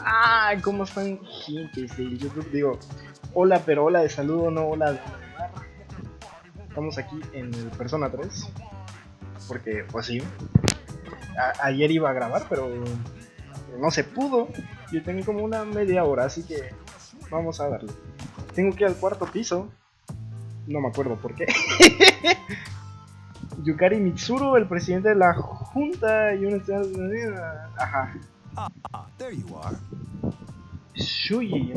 Ah, ¿cómo están gentes de YouTube? Digo, hola, pero hola de saludo, no hola de mar. Estamos aquí en el Persona 3. Porque, pues sí, ayer iba a grabar, pero no se pudo. Yo tengo como una media hora, así que vamos a darle. Tengo que ir al cuarto piso. No me acuerdo por qué. Yukari Mitsuru, el presidente de la junta y un estudiante. Ajá. There you are. Shuyi.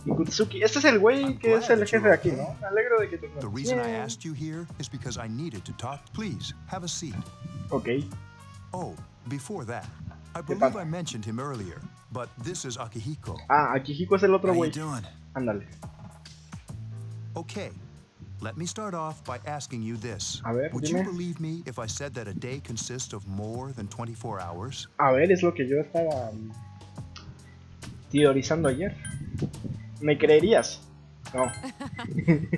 Ikutsuki. Este es el güey que es el jefe de aquí, ¿no? Me alegro de que te The encuentres reason I bien. asked you here is because I needed to talk. Please, have a seat. Ok, Oh, before that, I ¿qué believe pasa? I mentioned him earlier, but this is Akihiko. Ah, Akihiko es el otro How you güey. doing? Ándale. Okay, let me start off by asking you this. A ver, Would dime. you believe me if I said that a day consists of more than 24 hours? A ver, es lo que yo estaba teorizando ayer. ¿Me creerías? No.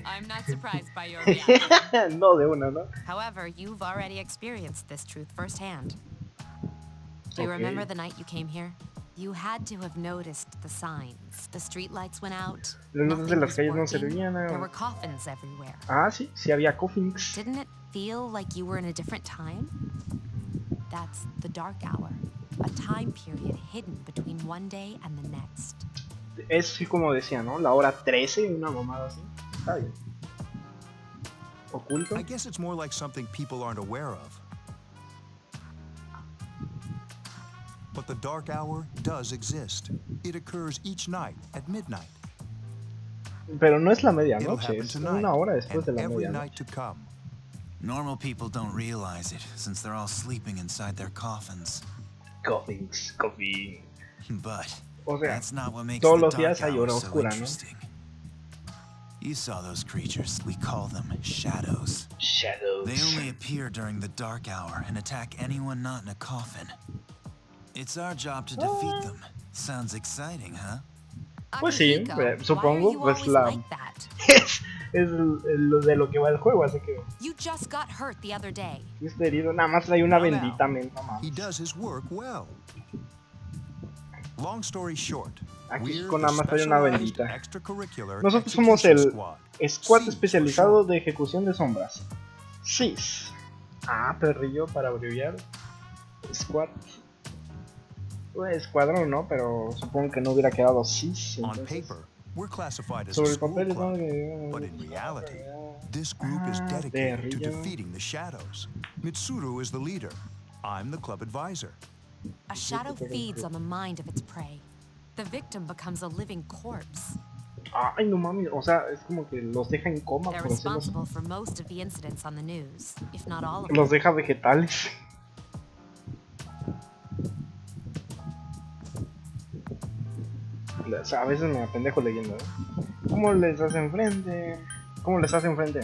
I'm not surprised by your reaction. No, de una, ¿no? However, you've already experienced this truth firsthand. Do you Okay. remember the night you came here? You had to have noticed the signs. The street lights went out. Las luces de Nothing las was calles no working. servían. There were coffins everywhere. Ah, sí, sí había coffings. Didn't it feel like you were in a different time? That's the dark hour, a time period hidden between one day and the next. Es sí, como decía, ¿no? La hora 13, una mamada así. Está bien. Oculto. I guess it's more like something people aren't aware of. But the dark hour does exist. It occurs each night at midnight. Pero no es la It'll medianoche, happen es tonight una hora después de and la every night medianoche. to come. Normal people don't realize it, since they're all sleeping inside their coffins. Coffings, coffee. But O sea, that's not what makes todos the los dark días hay hour hora so oscura, ¿no? interesting. You saw those creatures. We call them shadows. Shadows. They only appear during the dark hour and attack anyone not in a coffin. It's our job to defeat them. Sounds exciting, huh? Pues sí, Akihiko, supongo, why are you pues always la... like that? es lo de lo que va el juego, así que... You just got hurt the other day. Si está herido, nada más trae una Now, bendita, men, no He mames. does his work well. Long story short, Aquí we're con the nada más trae una specialized bendita. extracurricular Nosotros somos execution el squad. Squad SEES for especializado short. de ejecución de sombras. SIS. Ah, perrillo para abreviar. Squad. Pues, escuadrón, ¿no? Pero supongo que no hubiera quedado SIS. On Entonces... paper, we're classified as a Sobre el school papel club, es but in reality, this group is Ah, dedicated to perrillo. defeating the shadows. Mitsuru is the leader. I'm the club advisor. A shadow feeds on the mind of its prey. The victim becomes a living corpse. Ay, no mames, o sea, es como que los deja en coma, They're por decirlo así. responsible for most of the incidents on the news, if not all of them. Los deja vegetales. O sea, a veces me apendejo leyendo, ¿eh? ¿Cómo les hacen frente? ¿Cómo les hacen frente?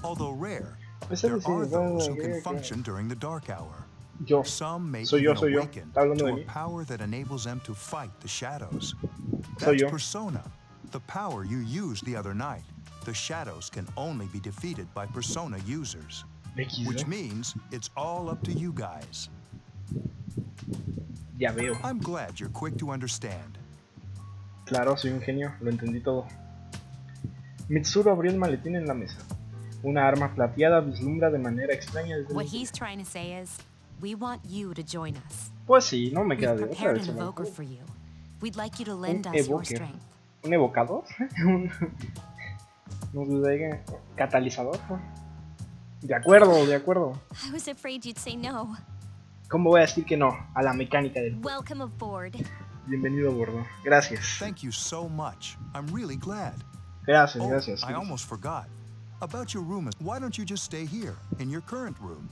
Although rare, Pues there es decir, are those who can que- function during the dark hour. Yo. Some may Soy yo, even soy yo. awaken Está hablando to de a mí. power that enables them to fight the shadows. Soy That's yo. persona, the power you used the other night. The shadows can only be defeated by persona users, XD. which means it's all up to you guys. Ya veo. I'm glad you're quick to understand. Claro, soy un genio, lo entendí todo. Mitsuru abrió el maletín en la mesa. Una arma plateada vislumbra de manera extraña desde What el... he's trying to say is, we want you to join us. Pues sí, no me queda We've de otra prepared vez. an ¿No? evoker for you. We'd like you to Un lend us your evoker. strength. ¿Un evocador? ¿Un catalizador? De acuerdo, de acuerdo. I was afraid you'd say no. ¿Cómo voy a decir que no a la mecánica del... Welcome aboard. Bienvenido a bordo. Gracias. Thank you so much. I'm really glad. Gracias, Oh, gracias. I almost forgot. About your room, why don't you just stay here, in your current room?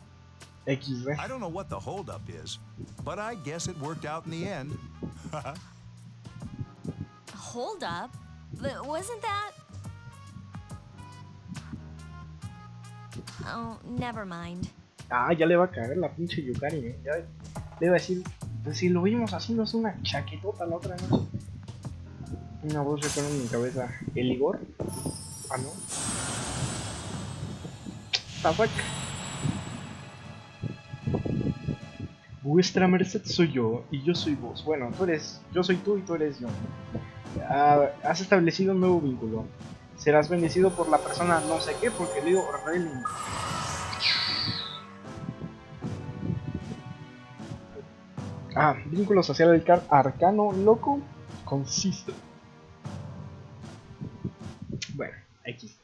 XD. I don't know what the holdup is, but I guess it worked out in the end. Hold up. Wasn't that? Oh, never mind. Ah, ya le va a caer la pinche Yukari, ¿eh? Ya le va a decir, pues si lo vimos haciéndose una chaquetota la otra noche. Una voz recuerda en mi cabeza. ¿El Igor? Ah, no. The fuck? Vuestra merced soy yo y yo soy vos. Bueno, yo soy tú y tú eres yo. Has establecido un nuevo vínculo. Serás bendecido por la persona no sé qué, porque le digo re lindo. Vínculo social del arcano loco consiste. Bueno, X.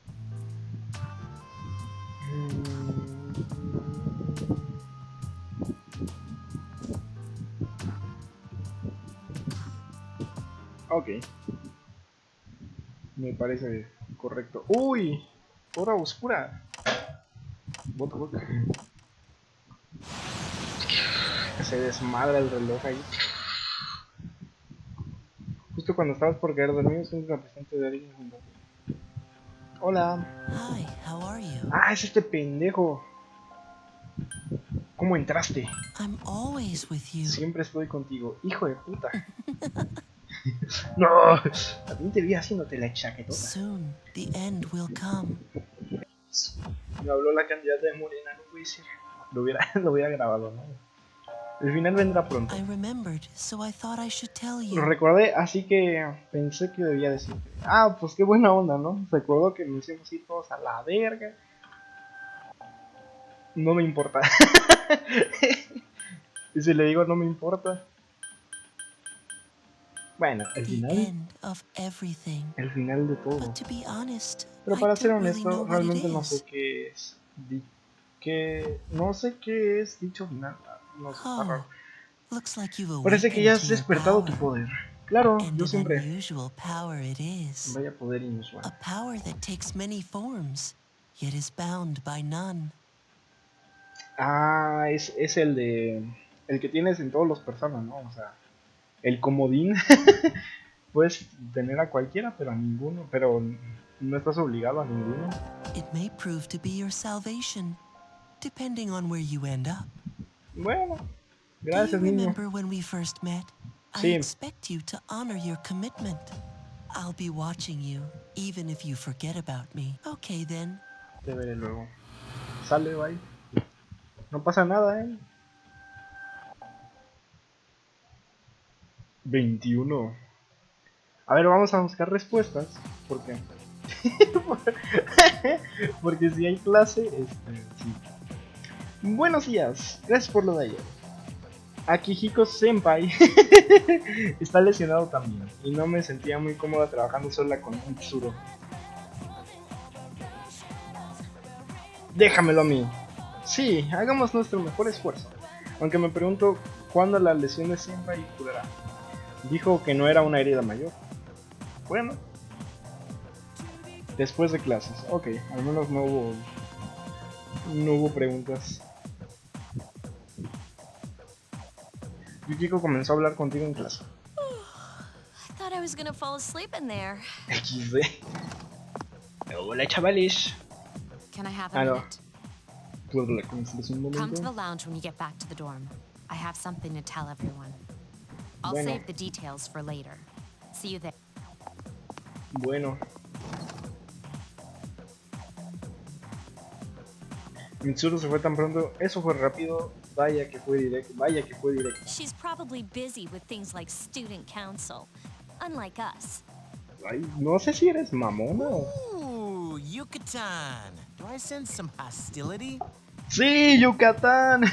Ok. Me parece correcto. ¡Uy! Hora oscura. What the fuck? Se desmadra el reloj ahí. Justo cuando estabas por caer dormido, es un representante de alguien junto a ti. Hola. Hi, how are you? Es este pendejo. ¿Cómo entraste? I'm always with you. Siempre estoy contigo. Hijo de puta. No. También te vi haciéndote la chaquetota. Soon, the end will come. Me habló la candidata de Morena, no puede ser. Lo hubiera grabado, ¿no? El final vendrá pronto. I remembered, so I thought I should tell Lo you. recordé, así que pensé que debía decirte. Pues qué buena onda, ¿no? Recuerdo que nos íbamos a ir todos a la verga. No me importa. Y si le digo no me importa. Bueno, el The final. end of everything. El final de todo. But to be honest, Pero I para ser don't really know honesto, what it realmente no sé is. qué es. No sé qué es dicho final. No sé, está raro. Looks like you've Parece que ya awakened has to your despertado tu power. poder. Claro, And yo an siempre. unusual power it is. Vaya poder inusual. A power that takes many forms, yet is bound by none. Es el de. El que tienes en todas las personas, ¿no? O sea, el comodín. Puedes tener a cualquiera, pero a ninguno. Pero no estás obligado a ninguno. It may prove to be your salvation, depending on where you end up. Bueno, Do you gracias, niño. remember when we first met? I Sí. expect you to honor your commitment. I'll be watching you, even if you forget about me. Okay then. Te veré luego. Sale, bye. No pasa nada, 21. A ver, vamos a buscar respuestas. ¿Por qué? Porque si hay clase, sí. Buenos días, gracias por lo de ayer. Akihiko Senpai está lesionado también y no me sentía muy cómoda trabajando sola con Mitsuru. Déjamelo a mí. Sí, hagamos nuestro mejor esfuerzo. Aunque me pregunto cuándo la lesión de Senpai curará. Dijo que no era una herida mayor. Bueno, después de clases. Ok, al menos no hubo preguntas. Yukiko comenzó a hablar contigo en clase. I thought I was gonna fall asleep in there. XD. Hola, chavales. Can I have a No. minute? ¿Puedo hablar con ustedes un Come to the momento? lounge when you get back to the dorm. I have something to tell everyone. I'll Bueno. save the details for later. See you there. Bueno. Mitsuru se fue tan pronto. Eso fue rápido. Vaya que fue directo. She's probably busy with things like student council, unlike us. Ay, no sé si eres mamona. Ooh, Yucatan. Do I sense some hostility? ¡Sí, Yucatán!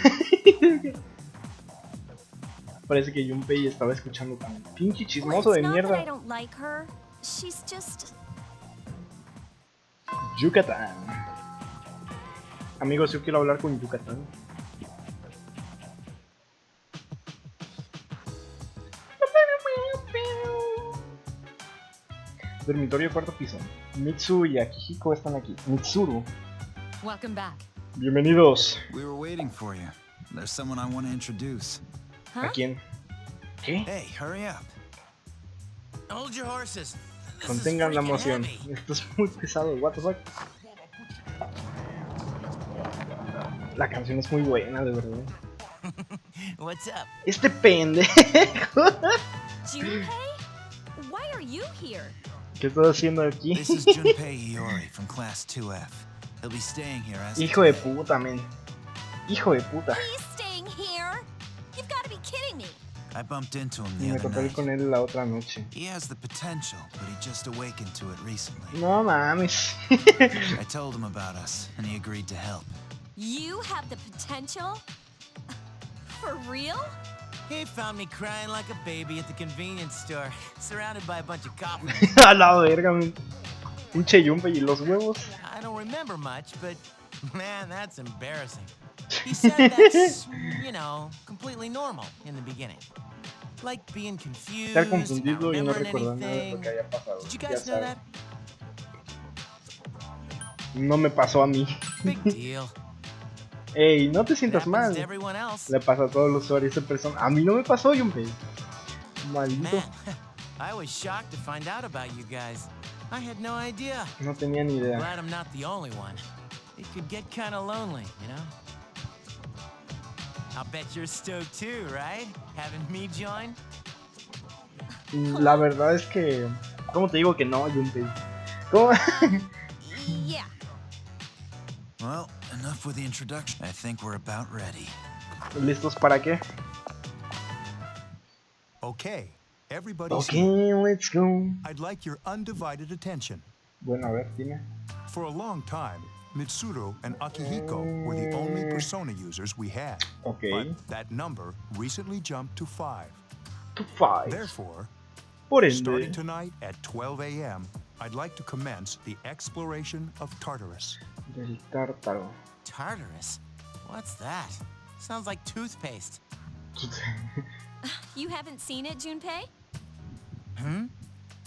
Parece que Junpei estaba escuchando tan pinche Well, chismoso it's de not that I mierda. don't like her. She's just... Yucatán. Amigos, yo quiero hablar con Yucatán. Dormitorio cuarto piso. Mitsu y Akihiko están aquí. Mitsuru, Welcome back. bienvenidos. We were waiting for you. There's someone I want to introduce. ¿A quién? ¿Qué? Hey, hurry up. Hold your horses. This is Contengan la freaking emoción. heavy. Esto es muy pesado. What the fuck? La canción es muy buena, de verdad. What's up? Este pendejo. Junpei? Why are you here? ¿Qué estás haciendo aquí? This is Junpei Iori from Class 2F. He'll be staying here as of Hijo de today. puta, men. Hijo de puta. He's staying here? You've I bumped into him Y the me other topé night. con él la otra noche. He has the potential, but he just awakened to it recently. No mames. I told him about us, and he agreed to help. You have the potential? For real? He found me crying like a baby at the convenience store, surrounded by a bunch of coffins. A la verga, un pinche yumpe y los huevos. I don't remember much, but man, that's embarrassing. He said that's, you know, completely normal in the beginning. Like being confused, Estar not confundido y no remembering recordar nada de lo anything. que haya pasado. Did you Ya guys know sabes. that? No me pasó a mí. Big deal. Ey, no te It sientas happens mal. to everyone else. Le pasa a todos los usuarios de persona. A mí no me pasó, Yumpe. Maldito. Man, I was shocked to find out about you guys. I had no idea. No tenía ni idea. Glad I'm not the only one. It could get kind of lonely, you know? I'll bet you're stoked too, right? Having me join? La verdad es que... ¿Cómo te digo que no, Yumpe? ¿Cómo? Yeah. Well, enough with the introduction. I think we're about ready. ¿Listos para qué? Okay, everybody's Okay, here. let's go. I'd like your undivided attention. Bueno, a ver, dime. For a long time, Mitsuru and Akihiko were the only persona users we had. Okay. But that number recently jumped to 5. To 5. Therefore, Por starting ende... tonight at 12 a.m., I'd like to commence the exploration of Tartarus. Del tártaro. Tartarus? What's that? Sounds like toothpaste. You haven't seen it, Junpei?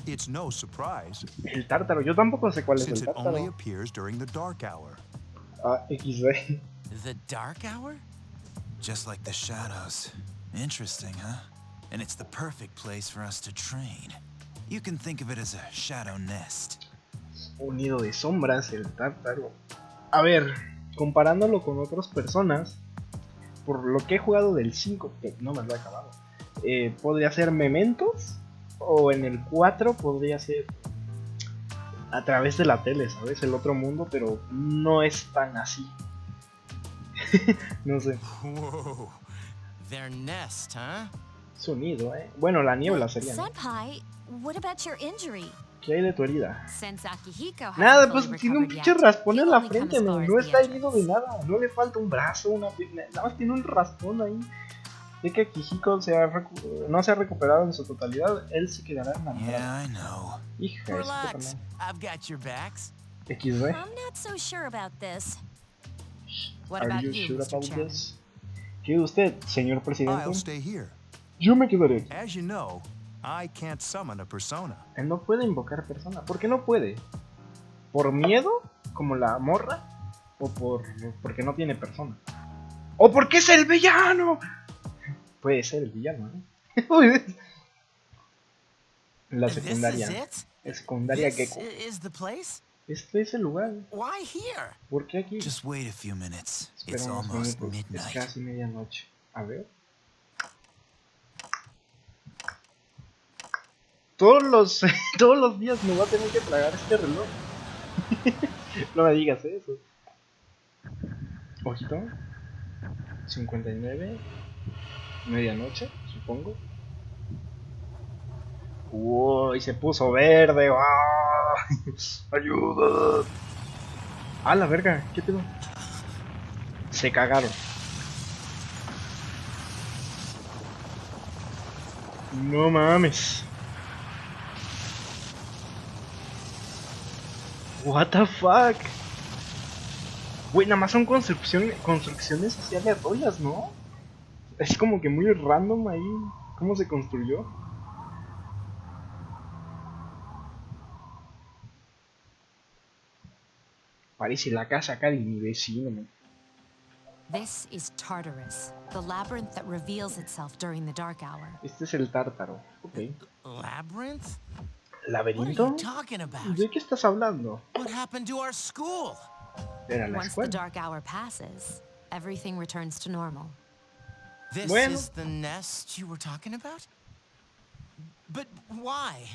It's no surprise, El tártaro. Yo tampoco sé cuál es since el it only tártaro. appears during the dark hour. Ah, XD. The dark hour? Just like the shadows. Interesting, huh? And it's the perfect place for us to train. You can think of it as a shadow nest. Un nido de sombras, el tártaro. A ver, comparándolo con otras personas, por lo que he jugado del 5, que no me lo he acabado, podría ser Mementos, o en el 4 podría ser a través de la tele, ¿sabes? El otro mundo, pero no es tan así. No sé, Whoa. Their nest, huh? su nido, ¿eh? Bueno, la niebla But, sería, ¿no? Senpai, what about your injury? ¿Qué hay de tu herida? Since Akihiko hasn't Nada, fully pues tiene un recovered pinche yet, raspón he en la only frente, comes man. far No as the está herido de entrance. nada. No le falta un brazo, una pierna. Nada más tiene un raspón ahí. De que Akihiko no se ha recuperado en su totalidad, él se quedará en la Yeah, mierda. I know. Hija de su puta Relax. madre. I've got your backs. XD. I'm not so sure about this. What Are about you you, sure Mr. about Chairman? this? ¿Qué usted, señor presidente? I'll stay here. Yo me quedaré aquí. As you know, I can't summon a persona. Él no puede invocar persona. ¿Por qué no puede? ¿Por miedo? Como la morra. ¿O porque no tiene persona? ¿O porque es el villano? Puede ser el villano, ¿eh? La secundaria. This is it? La secundaria This Gecko. is the place? Este es el lugar. Why here? ¿Por qué aquí? Just wait a few minutes. It's Espera unos almost minutos. Es midnight. casi medianoche. A ver. Todos los días me voy a tener que tragar este reloj. No me digas eso. Ojito. 59. Medianoche, supongo. Uy, se puso verde. ¡Ah! ¡Ayuda! ¡Ah, la verga! ¿Qué pedo? Se cagaron. No mames. What the fuck. Güey, nada más son construcciones así aleatorias, ¿no? Es como que muy random ahí. ¿Cómo se construyó? Parece la casa acá de mi vecino, man. This is Tartarus, the labyrinth that reveals itself during the dark hour. Este es el tártaro. Ok. Labyrinth? What are ¿Laberinto? you talking about? ¿De qué estás hablando? What happened to our school? Era la Once the escuela. dark hour passes, everything returns to normal. This Bueno. is the nest you were talking about? But why?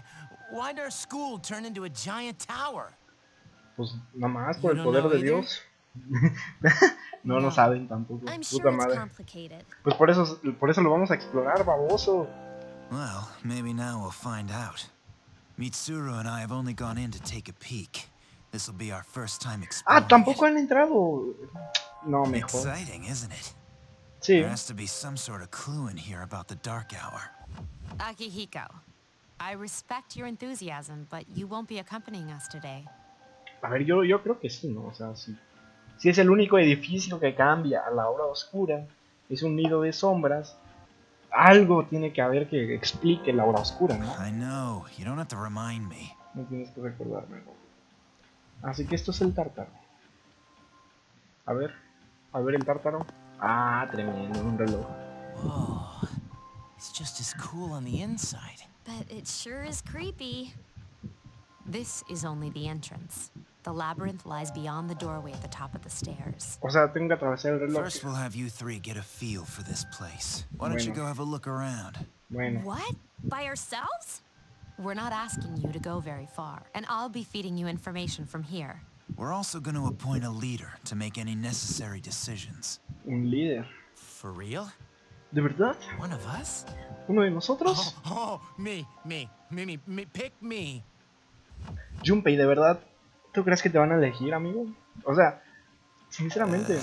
Why'd our school turn into a giant tower? Pues nada más por el You don't poder know de either? Dios. No, no No. saben tampoco. I'm Puta sure it's madre. complicated. Pues por eso lo vamos a explorar, baboso. Well, maybe now we'll find out. Mitsuru and I have only gone in to take a peek. This'll be our first time Ah, exploring tampoco it. han entrado. No, mejor. Exciting, isn't it? Sí. There has to be some sort of clue in here about the dark hour. Akihiko, I respect your enthusiasm, but you won't be accompanying us today. A ver, yo creo que sí, ¿no? O sea, sí. Si es el único edificio que cambia a la hora oscura, es un nido de sombras, algo tiene que haber que explique la hora oscura, ¿no? I know, you don't have to remind me. No tienes que recordarme, ¿no? Así que esto es el tártaro. A ver el tártaro. Ah, tremendo, un reloj. Whoa. It's just as cool on the inside. But it sure is creepy. This is only the entrance. The labyrinth lies beyond the doorway at the top of the stairs. O sea, tengo que atravesar el reloj. First, we'll have you three get a feel for this place. Why don't you Bueno. go have a look around? Bueno, What? By ourselves? We're not asking you to go very far, and I'll be feeding you information from here. We're also going to appoint a leader to make any necessary decisions. un líder. For real? ¿De verdad? One of us? ¿Uno de nosotros? Me. Pick me. Junpei, ¿de verdad? ¿Tú crees que te van a elegir, amigo? O sea, sinceramente.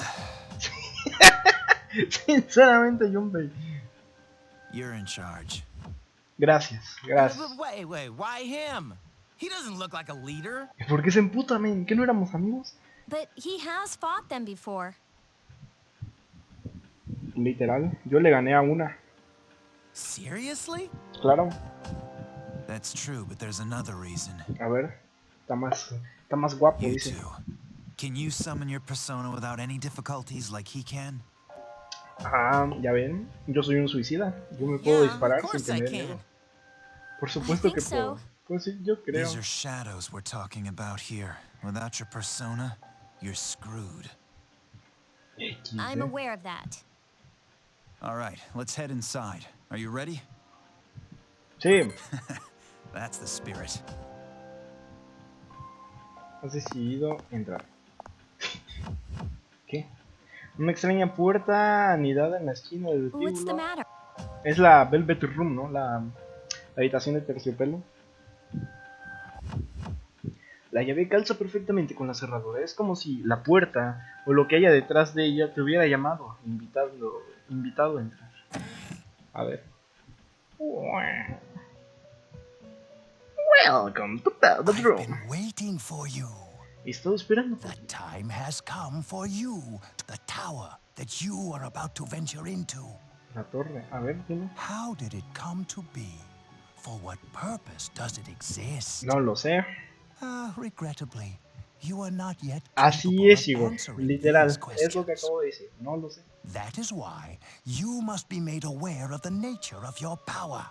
Sinceramente, Junpei. You're in charge. Gracias, gracias. But wait, why him? He doesn't look like a leader. ¿Por qué se emputa, men? ¿Que no éramos amigos? But he has fought them before. Literal, yo le gané a una. Seriously? Claro, That's true, but there's another reason. a ver. Está más guapo, You dice. two. Can you summon your persona without any difficulties like he can? Ah, ya ven. Yo soy un suicida. Yo me puedo Yeah, disparar of sin course I tener can. miedo. Por supuesto que think puedo. so. Pues sí, yo creo. These are shadows we're talking about here. Without your persona, you're screwed. I'm aware of that. All right, let's head inside. Are you ready? Sí, That's the spirit. has decidido entrar. ¿Qué? Una extraña puerta anidada en la esquina del What's the vestíbulo. matter? Es la Velvet Room, ¿no? La habitación de terciopelo. La llave calza perfectamente con la cerradura. Es como si la puerta o lo que haya detrás de ella te hubiera llamado, invitado a entrar. A ver. Welcome to Velvet I've Room. been waiting for you. He estado esperando por The ti. time has come for you, the tower that you are about to venture into. La torre. A ver, dime. How did it come to be? For what purpose does it exist? No lo sé. Regrettably, you are not yet Así capable es, of Igor. answering Literal. these Es lo que questions. acabo de decir. No lo sé. That is why you must be made aware of the nature of your power.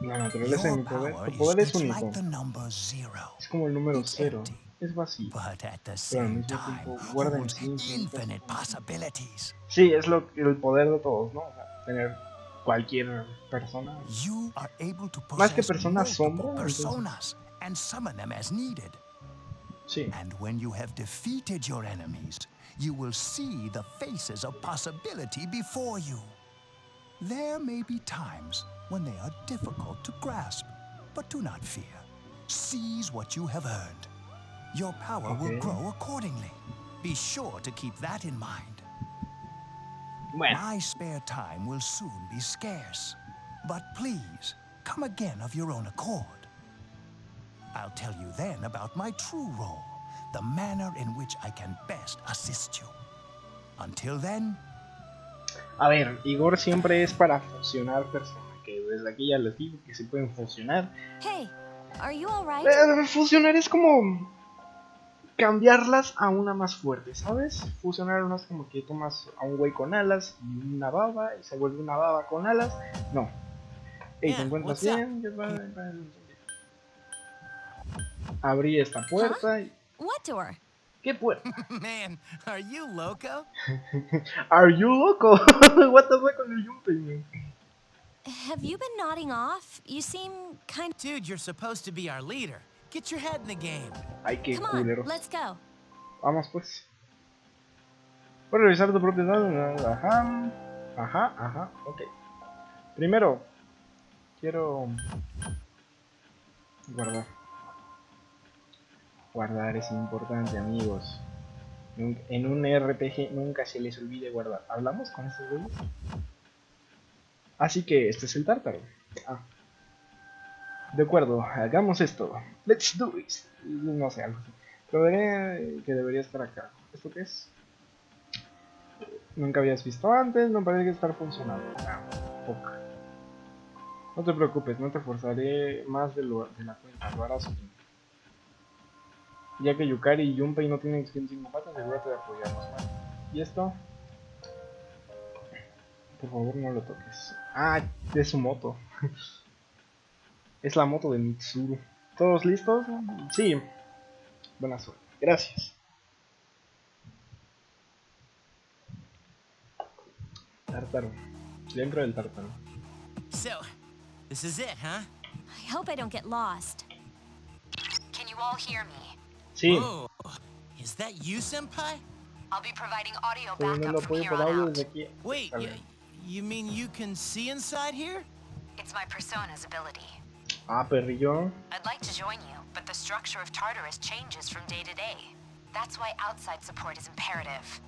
La naturaleza de Your mi poder. power Tu is poder es just único. like the number zero. Es como el número It's 0. empty. Es vacío. But at the Pero al same mismo time, tiempo guarda en holds sí infinitas infinite possibilities. Sí, es el poder de todos, ¿no? O sea, tener cualquier persona. You are able to Más que possess persona, multiple sombra, entonces- personas and summon them as needed. Sí. And when you have defeated your enemies, you will see the faces of possibility before you. There may be times when they are difficult to grasp, but do not fear. Seize what you have earned. Your power will Okay. grow accordingly. Be sure to keep that in mind. Bueno, My spare time will soon be scarce, but please, come again of your own accord. I'll tell you then about my true role, the manner in which I can best assist you. Until then, a ver, Igor siempre es para fusionar personas. Que desde aquí ya les digo que se pueden fusionar. Hey, are you alright? Fusionar es como cambiarlas a una más fuerte, ¿sabes? Fusionar no es como que tomas a un güey con alas y una baba y se vuelve una baba con alas. No. Ey, ¿te Yeah, encuentras what's up? bien? Abrí esta puerta y... What door? ¿Qué puerta? Man, are you loco? Are you loco? What the fuck con el Junpei, man? Have you been nodding off? You seem kind Dude, you're supposed to be our leader. Get your head in the game. Ay, qué Come on, culero. let's go. Vamos pues. Puedes revisar tu propio dato. Ajá. Ajá, ajá. Ok. Primero, quiero guardar. Guardar es importante, amigos. En un RPG nunca se les olvide guardar. ¿Hablamos con estos güeyes? Así que este es el tártaro. Ah. De acuerdo, hagamos esto. Let's do it. No sé, algo así. Pero veré que debería estar acá. ¿Esto qué es? Nunca habías visto antes, no parece estar funcionando. Ah, ok. No te preocupes, no te forzaré más de la cuenta, lo harás tú. Ya que Yukari y Junpei no tienen experiencia en combate, asegúrate de apoyarnos, ¿vale? ¿Y esto? Por favor no lo toques. Ah, es su moto. Es la moto de Mitsuru. ¿Todos listos? Sí. Buena suerte. Gracias. Tártaro. Dentro del tártaro. So, this is it, huh? I hope I don't get lost. Can you all hear me? Sí. Whoa. Is that you, Senpai? I'll be providing audio Estoy viendo el backup from apoyo here por on audio out. desde aquí. Wait, Está bien. you mean you can see inside here? It's my persona's ability. Ah, perrillo. I'd like to join you, but the structure of Tartarus changes from day to day. That's why outside support is imperative.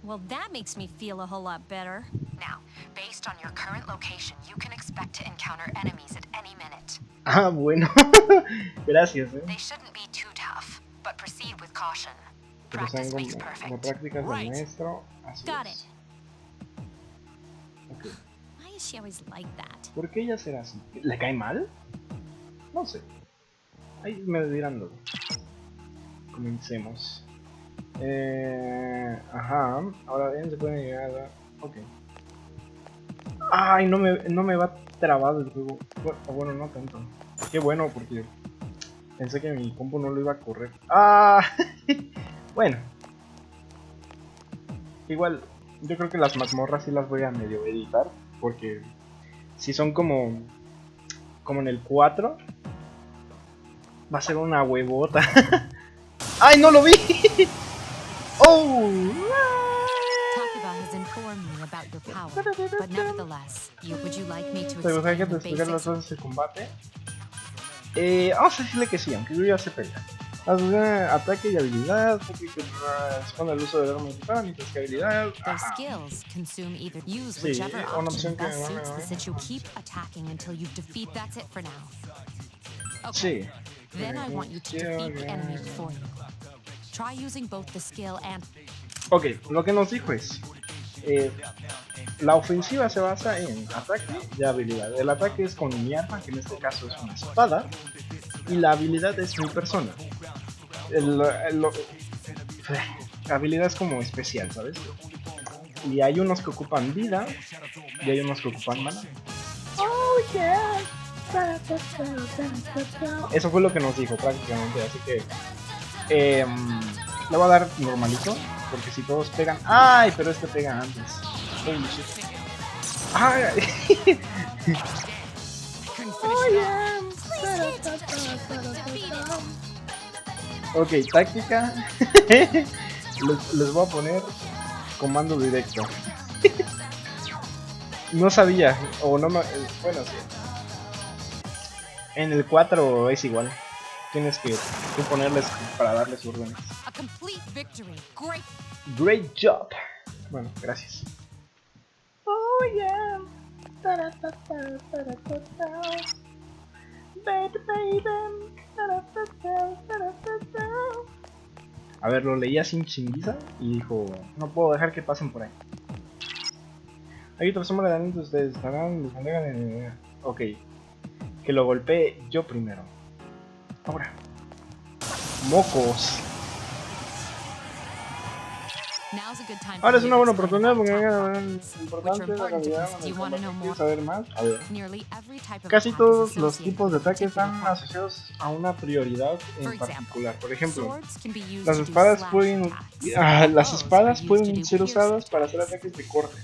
Well, that makes me feel a whole lot better. Now, based on your current location, you can expect to encounter enemies at any minute. Ah, bueno. Gracias, They shouldn't be too tough, but proceed with caution. Pero sean Practice makes como perfect. prácticas del Right. maestro. Así Got es. Ok. Why is she always like that? ¿Por qué ella será así? ¿Le cae mal? No sé. Ahí me dirán luego. Comencemos. Ajá. Ahora bien, se pueden llegar a... Ok. Ay, no me va trabado el juego. Bueno, no tanto. Qué bueno, porque pensé que mi compu no lo iba a correr. Ah, bueno. Igual, yo creo que las mazmorras sí las voy a medio editar. Porque si son como en el 4, va a ser una huevota. ¡Ay, no lo vi! ¡Oh! Takeba has informed me about your power, but nevertheless, would you like me to ¿Te gustaría que explain te the explicara las basics? cosas de combate? Vamos a decirle que sí, aunque yo ya sé pelear. Ataque y habilidad, ataque que responde al uso del arma equipada, mientras que habilidad... Those Ajá. skills consume either use Sí, whichever una option opción que best suits the bueno. situation. Keep attacking until you defeat. That's it for now. Sí. Then I want you to defeat the enemy before you. Try using both the skill and Ok, lo que nos dijo es... la ofensiva se basa en ataque y habilidad. El ataque es con mi arma, que en este caso es una espada. Y la habilidad es mi persona. La habilidad es como especial, ¿sabes? Y hay unos que ocupan vida y hay unos que ocupan mana. Oh yeah. Eso fue lo que nos dijo prácticamente, así que le voy a dar normalito, porque si todos pegan... ¡Ay! Pero este pega antes. Holy shit. ¡Ay! Oh yeah. Ok, táctica. les voy a poner comando directo. No sabía, o no me... Bueno, sí. En el 4 es igual. Tienes que tú ponerles para darles órdenes. a complete victory. Great. Great job. Bueno, gracias. Oh yeah. A ver, lo leía sin chinguiza y dijo, no puedo dejar que pasen por ahí. Hay otra sombra de adentro, ustedes estarán, les mandan en... Ok, que lo golpee yo primero. Ahora. Mocos. Now's a good time Ahora for es you una to buena explain oportunidad about porque coffings, es which importante are la important to calidad us. Do de you want to know combate. more? ¿Quieres saber más? A ver. Nearly every type of Casi attack is todos los associated tipos de with a ataques particular están quality. asociados a una prioridad For en example, particular. Por ejemplo, swords can be used las to do espadas slash pueden, attacks. las Bows are espadas used to pueden do ser pierce usadas para hacer attacks. ataques de corte.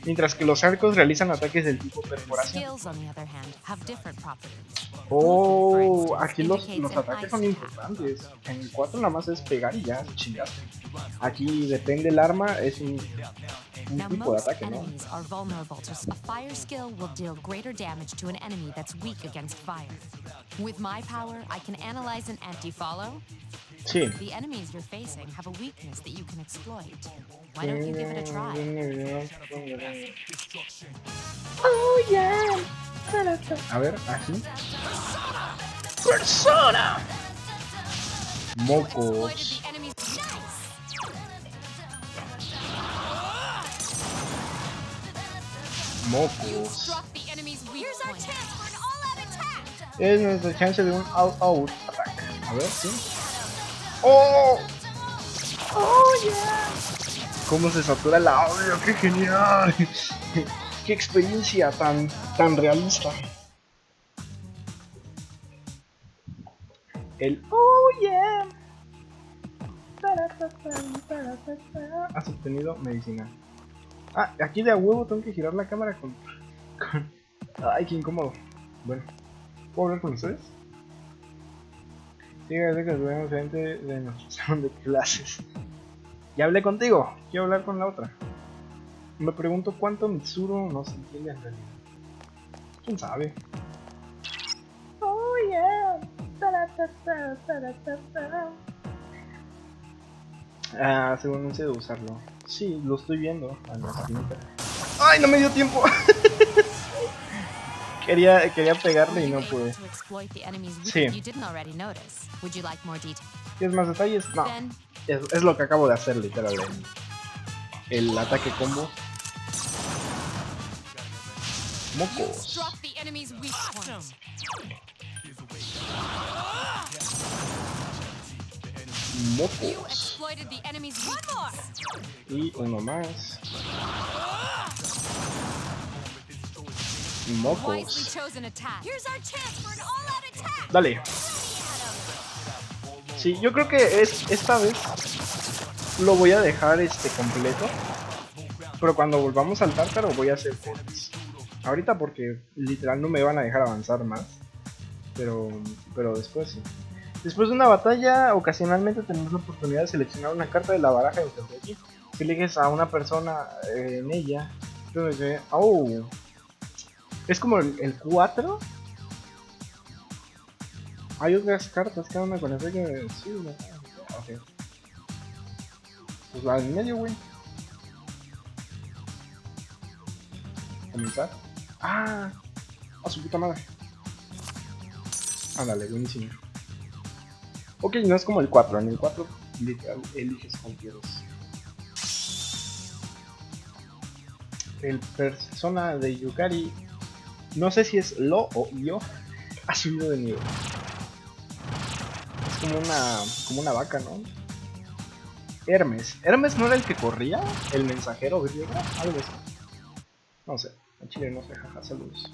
Mientras que los arcos realizan ataques del tipo perforación. Skills, on the other hand, have different properties. Oh, aquí los Indicates ataques an son ice importantes. En el 4 nada más es pegar y ya, chingaste. Aquí depende el arma, es un Now, tipo de most ataque, ¿no? enemies are vulnerable to a fire skill will deal greater damage to an enemy that's weak against fire. With my power, I can analyze an anti-follow. Sí. The enemies you're facing have a weakness that you can exploit. Why don't you give it a try? Oh yeah. A ver, así. Persona. Mocos. Mocos. Here's our chance for an all-out attack. Es nuestra chance de un all-out attack. A ver, sí. ¡Oh! ¡Oh, yeah! ¿Cómo se satura el audio? ¡Qué genial! ¡Qué experiencia tan realista! El ¡oh, yeah! Has obtenido medicina. Ah, aquí de a huevo tengo que girar la cámara con... Ay, qué incómodo. Bueno, ¿puedo hablar con ustedes? Fíjate que estuvimos frente de nuestro salón de clases. Ya hablé contigo, quiero hablar con la otra. Me pregunto cuánto Mitsuru no se entiende en realidad. ¿Quién sabe? Oh yeah. Ah, según no sé de usarlo. Sí, lo estoy viendo. ¡Ay, no me dio tiempo! Quería pegarle y no pude. Sí. ¿Quieres más detalles? No. Es lo que acabo de hacer, literal. El ataque combo. Mocos. Mocos. Y uno más. Mocos. Dale. Sí, yo creo que esta vez lo voy a dejar completo. Pero cuando volvamos al tártaro voy a hacer cortes. Ahorita porque literal no me van a dejar avanzar más. Pero después sí. Después de una batalla, ocasionalmente tenemos la oportunidad de seleccionar una carta de la baraja de aquí. Si eliges a una persona en ella, entonces, oh, es como el 4. Hay otras cartas, cada una con efecto de... Sí, no. Ok. Pues la en medio, güey. Comenzar. Ah, a su puta madre. Ándale, buenísimo. Ok, no es como el 4. En el 4 literal eliges cualquiera. El persona de Yukari, no sé si es lo o yo, ha subido de nivel. Es como una vaca, ¿no? Hermes. ¿Hermes no era el que corría? ¿El mensajero griego? Algo así. No sé. En Chile no sé, jaja, saludos.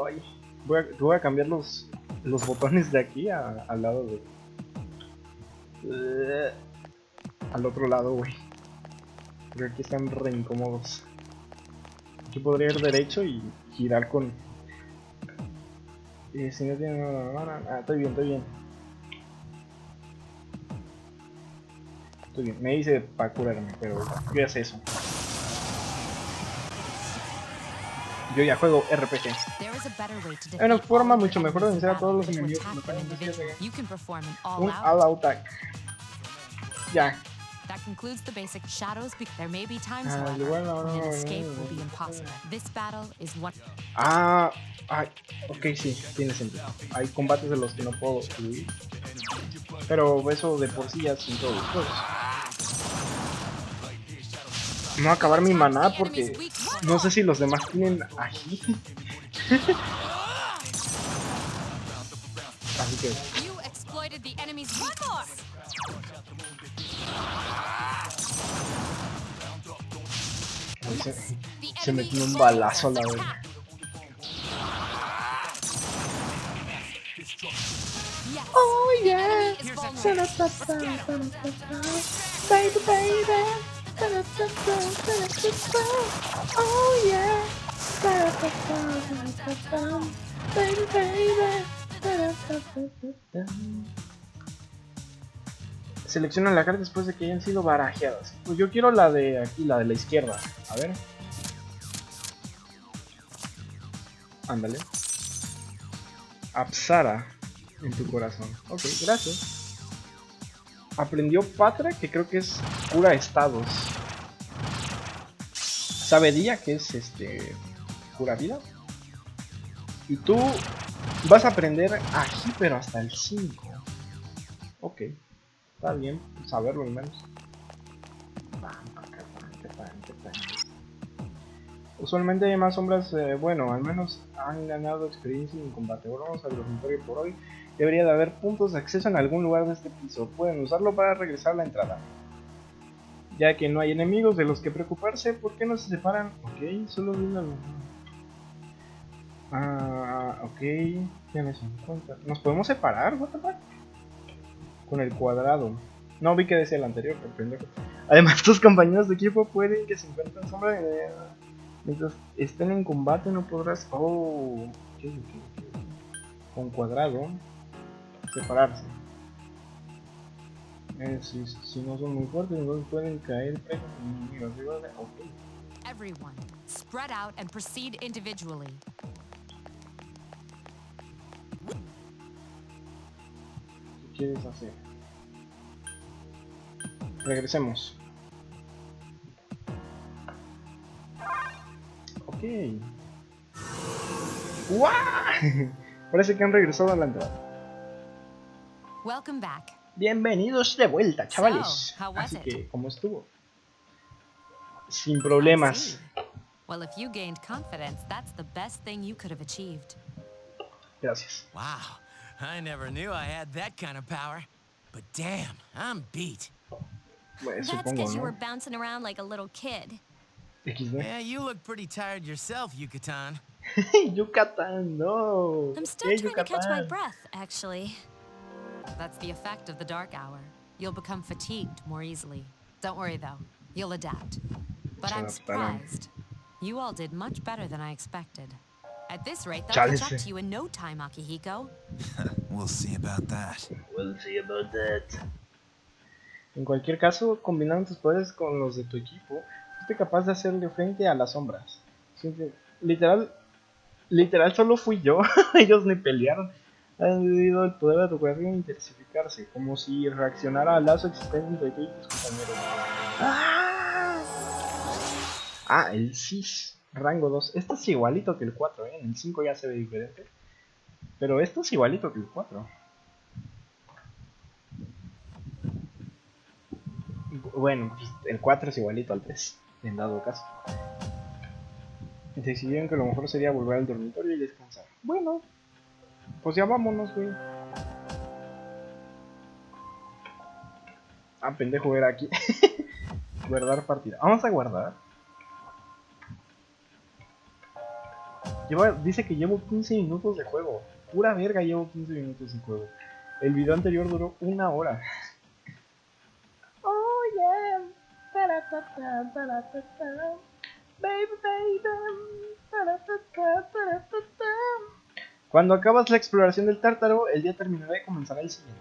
Ay, voy a cambiar los botones de aquí al lado de... al otro lado, güey. Porque aquí están re incómodos. Aquí podría ir derecho y girar con... si no tiene nada... Ah, estoy bien. Estoy bien. Me dice para curarme, pero yo ya sé eso. Yo ya juego RPG. Hay una forma mucho mejor de vencer a todos los enemigos. Un all-out attack. Ya. That concludes the basic shadows. There may be times, however, when an escape will be impossible. This battle is one. Ok, sí, tiene sentido. Hay combates de los que no puedo huir. Pero eso de por sí ya es en todos los juegos. No acabar mi maná porque no sé si los demás tienen aquí. Así que... Se metió un balazo a la vez. Oh yeah. Baby. Oh yeah. Baby, baby. Selecciona la carta después de que hayan sido barajeadas. Pues yo quiero la de aquí, la de la izquierda. A ver. Ándale. Apsara en tu corazón. Ok, gracias. Aprendió Patra, que creo que es cura estados. Sabe Día, que es cura vida. Y tú vas a aprender ají, pero hasta el 5. Ok, está bien saberlo al menos. Usualmente hay más sombras, bueno, al menos han ganado experiencia en combate. Ahora vamos al dormitorio por hoy. Debería de haber puntos de acceso en algún lugar de este piso. Pueden usarlo para regresar a la entrada. Ya que no hay enemigos de los que preocuparse, ¿por qué no se separan? Ok, solo de una... ok, tienes en cuenta. ¿Nos podemos separar? What the fuck? Con el cuadrado. No vi que decía el anterior, pero pendejo. Además, tus compañeros de equipo pueden que se encuentren sombra de... Mientras estén en combate no podrás... Oh, okay. Con cuadrado separarse. Si no son muy fuertes, entonces pueden caer presos enemigos. Ok. Everyone, spread out and proceed individually. ¿Qué quieres hacer? Regresemos. Ok. ¡Guau! Parece que han regresado a la entrada. Welcome back. Bienvenidos de vuelta, chavales. So, how was Así it? que, ¿cómo estuvo? Sin I problemas. see. Well, if you gained confidence, that's the best thing you could have achieved. Gracias. Wow, I never knew I had that kind of power. But damn, I'm beat. Pues, That's supongo, because you ¿no? were bouncing around like a little kid. XD. Yeah, you look pretty tired yourself, Yucatan. Yucatán, no. I'm still ¿Qué trying to catch my Yucatán? breath, actually. That's the effect of the dark hour. You'll become fatigued more easily. Don't worry, though. You'll adapt. But Se I'm adaptarán. surprised. You all did much better than I expected. At this rate, they'll Chálese. catch up to you in no time, Akihiko. We'll see about that. We'll see about that. En cualquier caso, combinando tus poderes con los de tu equipo, fuiste capaz de hacerle frente a las sombras. Literal solo fui yo. Ellos ni pelearon. Han debido el poder de tu corazón intensificarse, como si reaccionara al lazo existente entre tú y tus compañeros. El CIS, rango 2. Este es igualito que el 4, En el 5 ya se ve diferente. Pero esto es igualito que el 4. Bueno, el 4 es igualito al 3, en dado caso. Decidieron que lo mejor sería volver al dormitorio y descansar. Bueno, pues ya vámonos, güey. Pendejo, era aquí. Guardar partida. Vamos a guardar. Dice que llevo 15 minutos de juego. Pura verga, llevo 15 minutos de juego. El video anterior duró 1 hora. Oh yeah. Baby, baby. Cuando acabas la exploración del tártaro, el día terminará y comenzará el siguiente.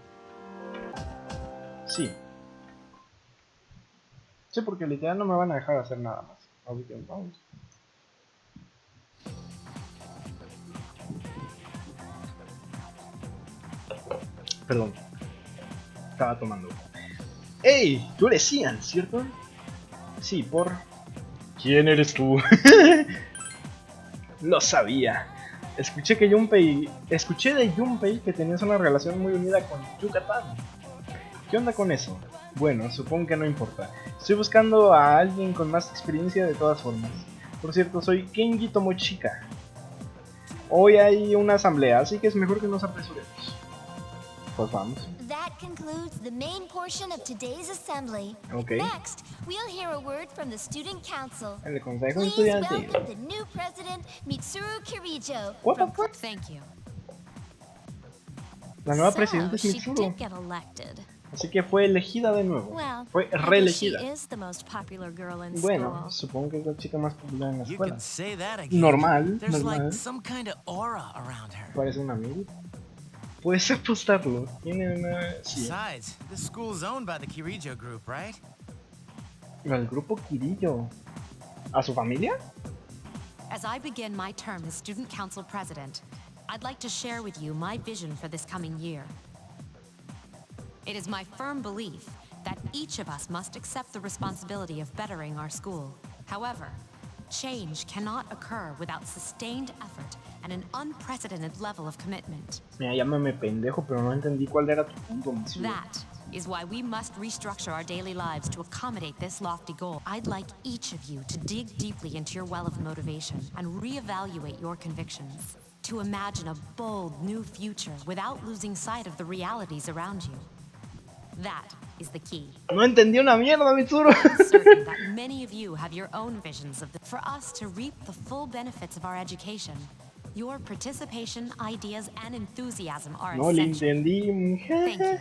Sí. Sí, porque literal no me van a dejar hacer nada más. Así que vamos. Perdón. Estaba tomando. ¡Ey! Tú eres Ian, ¿cierto? Sí, por... ¿Quién eres tú? Lo sabía. Escuché de Junpei que tenías una relación muy unida con Yucatán. ¿Qué onda con eso? Bueno, supongo que no importa. Estoy buscando a alguien con más experiencia de todas formas. Por cierto, soy Kenji Tomochika. Hoy hay una asamblea, así que es mejor que nos apresuremos. Pues vamos. That concludes the main portion of today's assembly. Okay. Next, we'll hear a word from the student council. El consejo Please estudiantil. welcome the new president, Mitsuru Kirijo. What the fuck? Thank you. La nueva So, presidenta es she Mitsuru. did get elected. Así que fue elegida de nuevo. Well, Fue I guess she reelegida. is the most popular girl in Bueno, school. supongo que es la chica más popular en la You escuela. could say that again. Normal, There's like normal. some kind of aura around her. Parece una amiga. Puedes apostarlo. Tiene una... Sí. Besides, this school's owned by the Kirijo group, right? El grupo Kirillo. ¿A su familia? As I begin my term as Student Council President, I'd like to share with you my vision for this coming year. It is my firm belief that each of us must accept the responsibility of bettering our school. However, change cannot occur without sustained effort and an unprecedented level of commitment. Mira, llámame pendejo, pero no entendí cuál era tu punto, monsieur. That is why we must restructure our daily lives to accommodate this lofty goal. I'd like each of you to dig deeply into your well of motivation and reevaluate your convictions, to imagine a bold new future without losing sight of the realities around you. That is the key. No entendí una mierda, Mitsuru. I'm certain that many of you have your own visions of for us to reap the full benefits of our education. Your participation, ideas, and enthusiasm are No le essential. entendí. Thank you.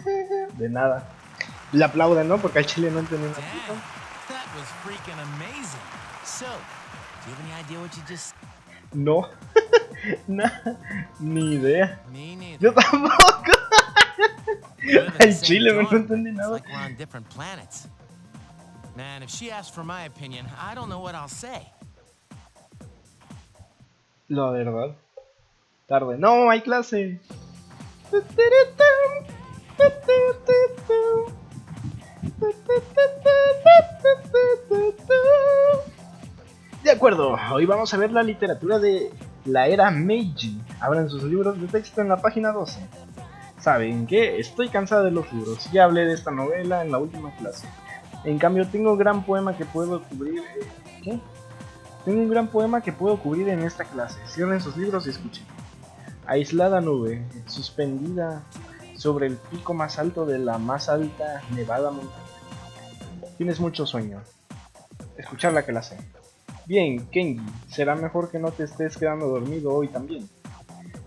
De nada. Le aplauden, ¿no? Porque al chile no entendí una Dang, puta. that was freaking amazing. So, do you have any idea what you just... No. Ni idea. Me neither. Yo tampoco. We live in Al the same chile no dorm. entendí It's nada. like we're on different planets. Man, if she asks for my opinion, I don't know what I'll say. La verdad. Tarde. No, hay clase. De acuerdo, hoy vamos a ver la literatura de la era Meiji. Abran sus libros de texto en la página 12. ¿Saben qué? Estoy cansada de los libros. Ya hablé de esta novela en la última clase. En cambio, tengo un gran poema que puedo cubrir... ¿Qué? Tengo un gran poema que puedo cubrir en esta clase. Cierren sus libros y escuchen. Aislada nube, suspendida sobre el pico más alto de la más alta nevada montaña. Tienes mucho sueño. Escuchar la clase. Bien, Kenji, será mejor que no te estés quedando dormido hoy también.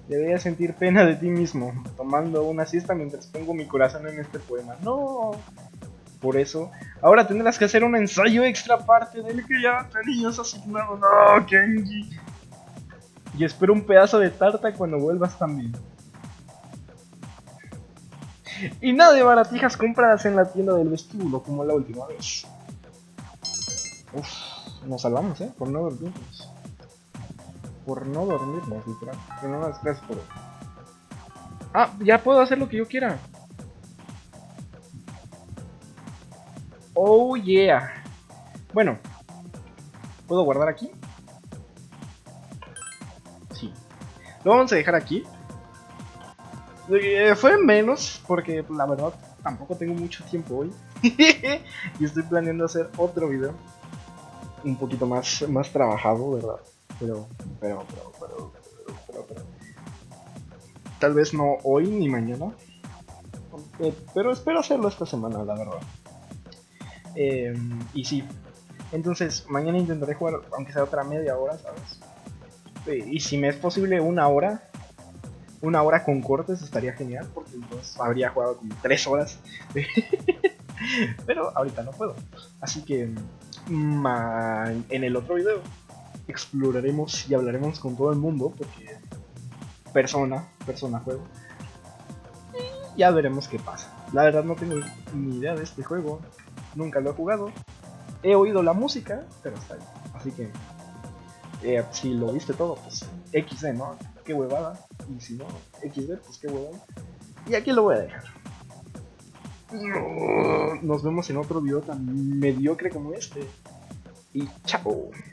Deberías sentir pena de ti mismo, tomando una siesta mientras pongo mi corazón en este poema. No. Por eso, ahora tendrás que hacer un ensayo extra aparte del que ya tenías asignado. No, Kenji. Y espero un pedazo de tarta cuando vuelvas también. Y nada de baratijas compradas en la tienda del vestíbulo como la última vez. Uff, nos salvamos, por no dormirnos. Por no dormirnos, literal. Pero no las gracias por... Ah, ya puedo hacer lo que yo quiera. Oh yeah. Bueno, ¿puedo guardar aquí? Sí. Lo vamos a dejar aquí. Fue menos, porque la verdad tampoco tengo mucho tiempo hoy. Y estoy planeando hacer otro video un poquito más trabajado, ¿verdad? Pero tal vez no hoy ni mañana. Pero espero hacerlo esta semana, la verdad. Y sí, entonces mañana intentaré jugar aunque sea otra media hora, ¿sabes? Y si me es posible una hora con cortes estaría genial, porque entonces habría jugado como 3 horas. Pero ahorita no puedo, así que en el otro video exploraremos y hablaremos con todo el mundo, porque persona juego, y ya veremos qué pasa. La verdad no tengo ni idea de este juego, nunca lo he jugado, he oído la música, pero está ahí, así que si lo viste todo, pues XD, ¿no? Qué huevada, y si no, XD, pues qué huevada. Y aquí lo voy a dejar. Nos vemos en otro video tan mediocre como este. Y chao.